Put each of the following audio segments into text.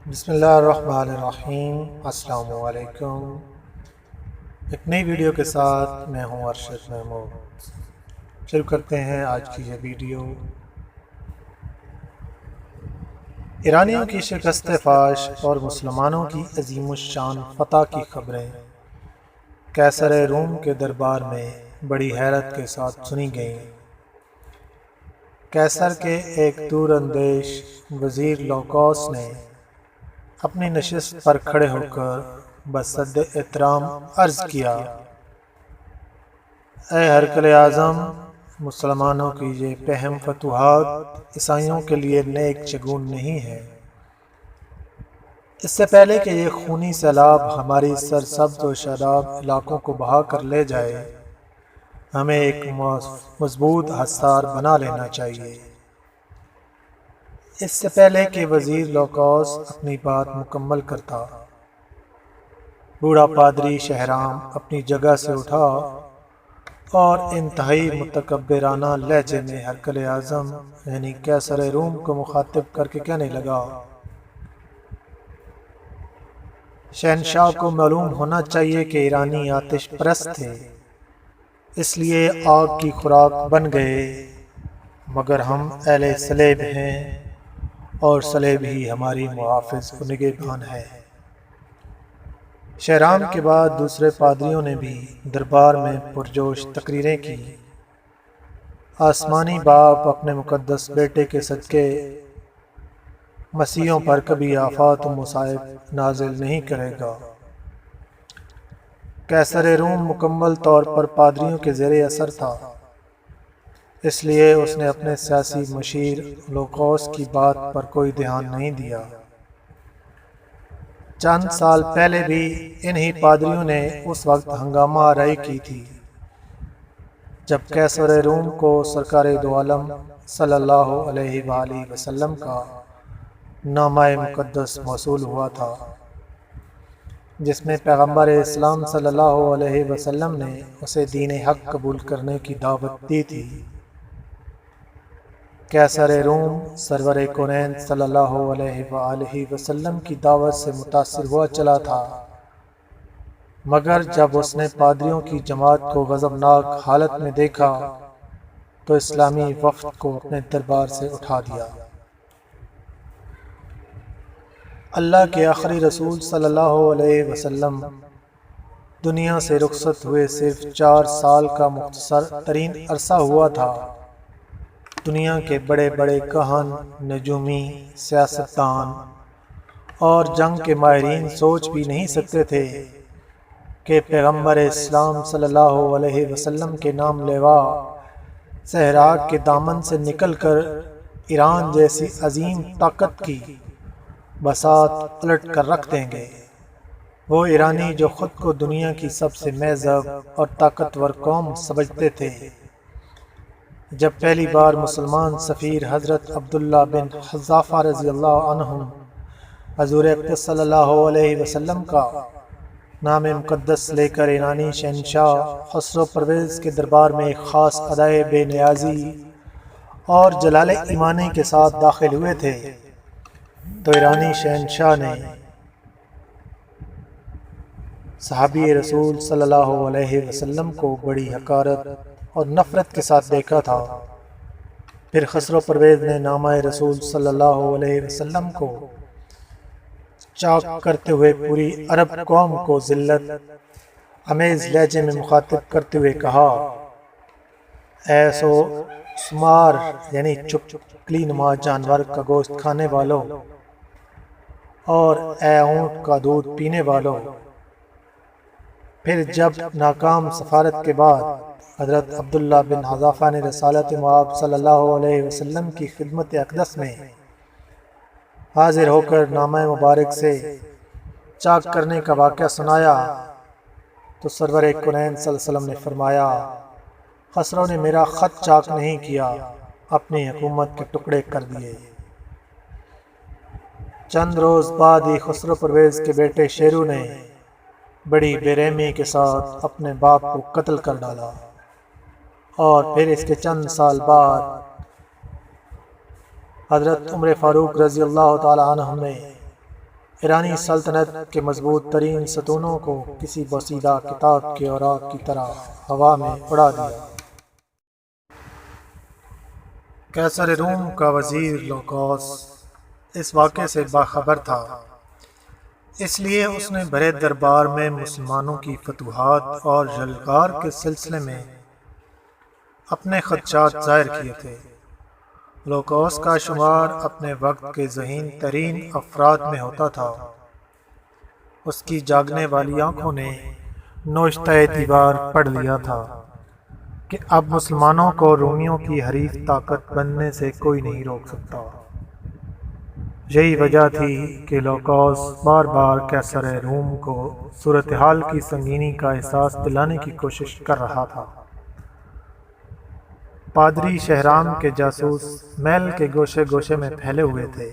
بسم اللہ الرحمن الرحیم۔ السلام علیکم۔ ایک نئی ویڈیو کے ساتھ میں ہوں ارشد محمود۔ شروع کرتے ہیں آج کی یہ ویڈیو۔ ایرانیوں کی شکست فاش اور مسلمانوں کی عظیم الشان فتح کی خبریں قیصر روم کے دربار میں بڑی حیرت کے ساتھ سنی گئیں۔ قیصر کے ایک دور اندیش وزیر لوکوس نے اپنی نشست پر کھڑے ہو کر بصد احترام عرض کیا، اے ہرقل اعظم، مسلمانوں کی یہ پہم فتوحات عیسائیوں کے لیے نیک شگون نہیں ہے۔ اس سے پہلے کہ یہ خونی سیلاب ہماری سرسبز و شاداب علاقوں کو بہا کر لے جائے، ہمیں ایک مضبوط حصار بنا لینا چاہیے۔ اس سے پہلے کہ وزیر لوکوس اپنی بات مکمل کرتا، بوڑھا پادری شہرام اپنی جگہ سے اٹھا اور انتہائی متکبرانہ لہجے میں ہرقل اعظم یعنی قیصر روم کو مخاطب کر کے کہنے لگا، شہنشاہ کو معلوم ہونا چاہیے کہ ایرانی آتش پرست تھے، اس لیے آگ کی خوراک بن گئے، مگر ہم اہل صلیب ہیں اور صلیب ہی ہماری محافظ و نگہبان ہے۔ شہرام کے بعد دوسرے پادریوں نے بھی دربار میں پرجوش تقریریں کی۔ آسمانی باپ اپنے مقدس بیٹے کے صدقے مسیحوں پر کبھی آفات و مصائب نازل نہیں کرے گا۔ قیصر روم مکمل طور پر پادریوں کے زیر اثر تھا، اس لیے اس نے اپنے سیاسی مشیر لوکوس کی بات پر کوئی دھیان نہیں دیا۔ چند سال پہلے بھی انہی پادریوں نے اس وقت ہنگامہ آرائی کی تھی جب قیصر روم کو سرکار دو عالم صلی اللہ علیہ وآلہ وسلم کا نامہ مقدس موصول ہوا تھا، جس میں پیغمبر اسلام صلی اللہ علیہ وسلم نے اسے دین حق قبول کرنے کی دعوت دی تھی۔ قیصر روم سرور کونین صلی اللہ علیہ وآلہ وسلم کی دعوت سے متاثر ہوا چلا تھا، مگر جب اس نے پادریوں کی جماعت کو غضبناک حالت میں دیکھا تو اسلامی وفد کو اپنے دربار سے اٹھا دیا۔ اللہ کے آخری رسول صلی اللہ علیہ وسلم دنیا سے رخصت ہوئے صرف 4 سال کا مختصر ترین عرصہ ہوا تھا۔ دنیا کے بڑے بڑے کہن، نجومی، سیاستدان اور جنگ کے ماہرین سوچ بھی نہیں سکتے تھے کہ پیغمبر اسلام صلی اللہ علیہ وسلم کے نام لیوا صحرا کے دامن سے نکل کر ایران جیسی عظیم طاقت کی بساط الٹ کر رکھ دیں گے۔ وہ ایرانی جو خود کو دنیا کی سب سے مہذب اور طاقتور قوم سمجھتے تھے، جب پہلی بار مسلمان سفیر حضرت عبداللہ بن حذافہ رضی اللہ عنہ حضور اقدس صلی اللہ علیہ وسلم کا نام مقدس لے کر ایرانی شہنشاہ خسرو پرویز کے دربار میں ایک خاص ادائے بے نیازی اور جلال ایمانی کے ساتھ داخل ہوئے تھے، تو ایرانی شہنشاہ نے صحابی رسول صلی اللہ علیہ وسلم کو بڑی حقارت اور نفرت کے ساتھ دیکھا تھا۔ پھر خسرو پرویز نے نامہ رسول صلی اللہ علیہ وسلم کو چاک کرتے ہوئے پوری عرب قوم کو ذلت امیز لہجے میں مخاطب کرتے ہوئے کہا، اے سو سمار یعنی چپکلی نما جانور کا گوشت کھانے والوں، اور اے اونٹ کا دودھ پینے والوں۔ پھر جب ناکام سفارت کے بعد حضرت عبداللہ بن حذافہ نے رسالت مآب صلی اللہ علیہ وسلم کی خدمت اقدس میں حاضر ہو کر نامہ مبارک سے چاک کرنے کا واقعہ سنایا تو سرور کونین صلی اللہ علیہ وسلم نے فرمایا، خسرو نے میرا خط چاک نہیں کیا، اپنی حکومت کے ٹکڑے کر دیے۔ چند روز بعد ہی خسرو پرویز کے بیٹے شیرو نے بڑی بے رحمی کے ساتھ اپنے باپ کو قتل کر ڈالا، اور پھر اس کے چند سال بعد حضرت عمر فاروق رضی اللہ تعالی عنہ نے ایرانی سلطنت کے مضبوط ترین ستونوں کو کسی بوسیدہ کتاب کے اوراق کی طرح ہوا میں اڑا دیا۔ قیصر روم کا وزیر لوکوس اس واقعے سے باخبر تھا، اس لیے اس نے بڑے دربار میں مسلمانوں کی فتوحات اور جلگار کے سلسلے میں اپنے خدشات ظاہر کیے تھے۔ لوکوس کا شمار اپنے وقت کے ذہین ترین افراد میں ہوتا تھا۔ اس کی جاگنے والی آنکھوں نے نوشتہ دیوار پڑھ لیا تھا کہ اب مسلمانوں کو رومیوں کی حریف طاقت بننے سے کوئی نہیں روک سکتا۔ یہی وجہ تھی کہ لوکوس بار بار قیصر روم کو صورتحال کی سنگینی کا احساس دلانے کی کوشش کر رہا تھا۔ پادری شہرام کے جاسوس محل کے گوشے گوشے میں پھیلے ہوئے تھے۔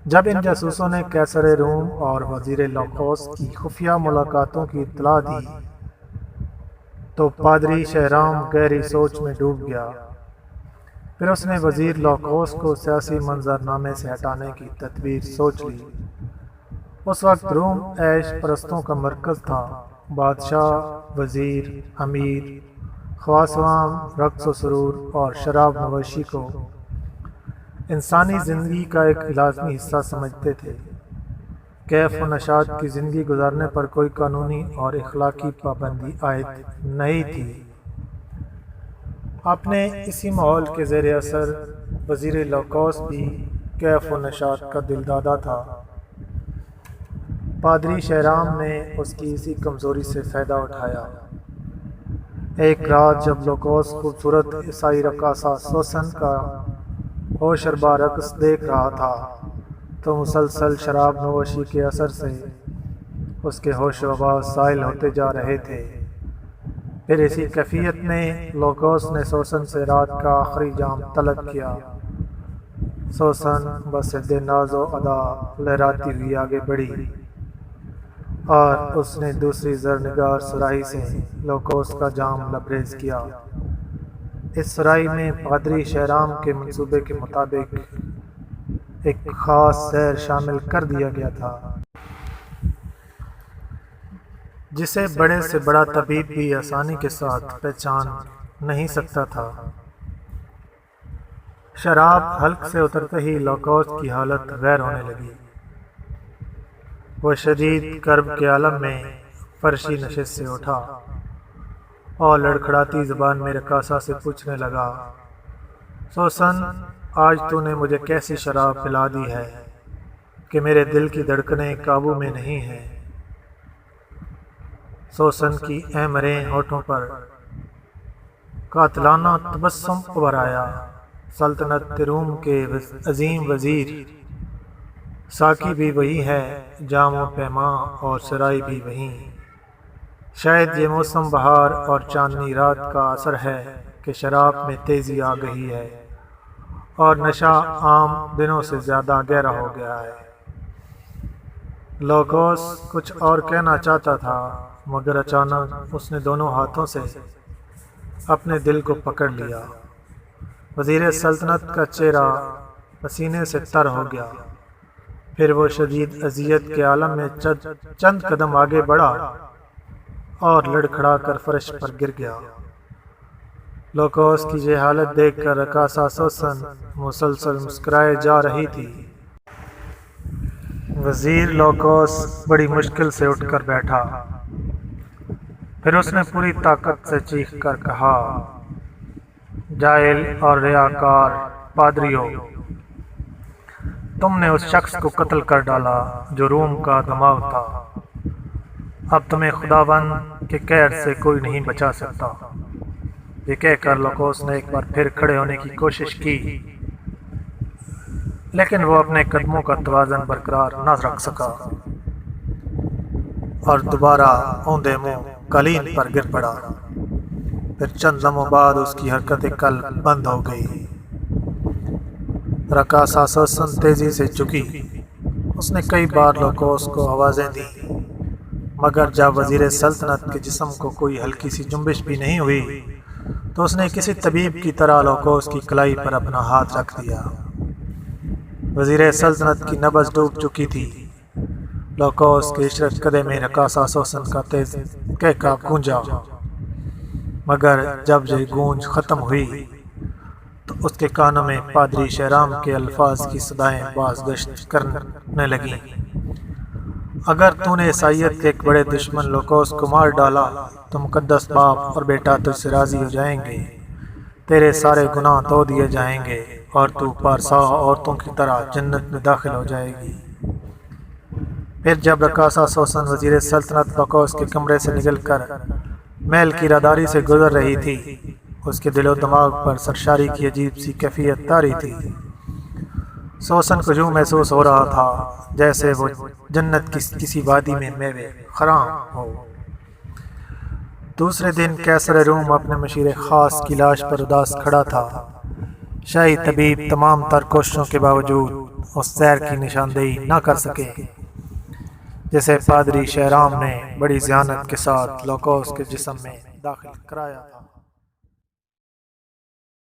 جب ان جاسوسوں نے قیصر روم اور وزیر لوکوس کی خفیہ ملاقاتوں کی اطلاع دی تو پادری شہرام گہری سوچ میں ڈوب گیا۔ پھر اس نے وزیر لوکوس کو سیاسی منظرنامے سے ہٹانے کی تدبیر سوچ لی۔ اس وقت روم عیش پرستوں کا مرکز تھا۔ بادشاہ، وزیر، امیر، خواص عام رقص و سرور اور شراب نوشی کو انسانی زندگی کا ایک لازمی حصہ سمجھتے تھے۔ کیف و نشاط کی زندگی گزارنے پر کوئی قانونی اور اخلاقی پابندی عائد نہیں تھی۔ اپنے اسی ماحول کے زیر اثر وزیر لوکوس بھی کیف و نشاط کا دلدادہ تھا۔ پادری شہرام نے اس کی اسی کمزوری سے فائدہ اٹھایا۔ ایک رات جب لوکوس خوبصورت عیسائی رقاصہ سوسن کا ہوشربا رقص دیکھ رہا تھا تو مسلسل شراب نوشی کے اثر سے اس کے ہوش و حواس زائل ہوتے جا رہے تھے۔ پھر اسی کیفیت میں لوکوس نے سوسن سے رات کا آخری جام طلب کیا۔ سوسن بصد ناز و ادا لہراتی ہوئی آگے بڑھی اور اس نے دوسری زرنگار سراہی سے لوکوس کا جام لبریز کیا۔ اس سراہی میں پادری شہرام کے منصوبے کے مطابق ایک خاص زہر شامل کر دیا گیا تھا جسے بڑے سے بڑا طبیب بھی آسانی کے ساتھ پہچان نہیں سکتا تھا۔ شراب حلق سے اترتے ہی لوکوس کی حالت غیر ہونے لگی۔ وہ شدید کرب کے عالم میں فرشی نشست سے اٹھا اور لڑکھڑاتی زبان میں رقاصہ سے پوچھنے لگا، سوسن، آج تو نے مجھے کیسی شراب پلا دی ہے کہ میرے دل کی دھڑکنیں قابو میں نہیں ہیں۔ سوسن کی احمریں ہونٹوں پر قاتلانہ تبسم ابھر آیا۔ سلطنت روم کے عظیم وزیر، ساقی بھی وہی ہے، جام و پیماں اور سرائی بھی وہی۔ شاید یہ موسم بہار اور چاندنی رات کا اثر ہے کہ شراب میں تیزی آ گئی ہے اور نشہ عام دنوں سے زیادہ گہرا ہو گیا ہے۔ لوکوس کچھ اور کہنا چاہتا تھا مگر اچانک اس نے دونوں ہاتھوں سے اپنے دل کو پکڑ لیا۔ وزیر سلطنت کا چہرہ پسینے سے تر ہو گیا۔ پھر وہ شدید اذیت کے عالم میں چند قدم آگے بڑھا اور لڑکھڑا کر فرش پر گر گیا۔ لوکوس کی یہ حالت دیکھ کر رقاصہ سوسن مسلسل مسکرائے جا رہی تھی۔ وزیر لوکوس بڑی مشکل سے اٹھ کر بیٹھا۔ پھر اس نے پوری طاقت سے چیخ کر کہا، جاہل اور ریاکار پادریو، تم نے اس شخص کو قتل کر ڈالا جو روم کا دماغ تھا۔ اب تمہیں خداوند کے قہر سے کوئی نہیں بچا سکتا۔ یہ کہہ کر لوکوس نے ایک بار پھر کھڑے ہونے کی کوشش کی لیکن وہ اپنے قدموں کا توازن برقرار نہ رکھ سکا اور دوبارہ اوندے منہ قالین پر گر پڑا۔ پھر چند لمحوں بعد اس کی حرکت قلب بند ہو گئی۔ رقاصہ سوسن تیزی سے جھکی۔ اس نے کئی بار لوکوس کو آوازیں دیں مگر جب وزیر سلطنت کے جسم کو کوئی ہلکی سی جنبش بھی نہیں ہوئی تو اس نے کسی طبیب کی طرح لوکوس کی کلائی پر اپنا ہاتھ رکھ دیا۔ وزیر سلطنت کی نبض ڈوب چکی تھی۔ لوکوس کے عشرت قدے میں رقاصہ سوسن کا تیز کہکا گونجا، مگر جب یہ گونج ختم ہوئی تو اس کے کانوں میں پادری شہرام کے الفاظ کی صدائیں بازگشت کرنے لگیں۔ اگر تو نے عیسائیت کے ایک بڑے دشمن لوکوس کو مار ڈالا تو مقدس باپ اور بیٹا تجھ سے راضی ہو جائیں گے، تیرے سارے گناہ دھو دیے جائیں گے اور تو پارسا عورتوں کی طرح جنت میں داخل ہو جائے گی۔ پھر جب رقاصہ سوسن وزیر سلطنت لوکوس کے کمرے سے نکل کر محل کی راداری سے گزر رہی تھی، اس کے دل و دماغ پر سرشاری کی عجیب سی کیفیت طاری تھی۔ سوسن کو یوں محسوس ہو رہا تھا جیسے وہ جنت کی کسی وادی میں میوے خرام ہو۔ دوسرے دن قیصر روم اپنے مشیر خاص کی لاش پر اداس کھڑا تھا۔ شاہی طبیب تمام تر کوششوں کے باوجود اس زہر کی نشاندہی نہ کر سکے جسے پادری شہرام نے بڑی ذہانت کے ساتھ لوکوس کے جسم میں داخل کرایا تھا۔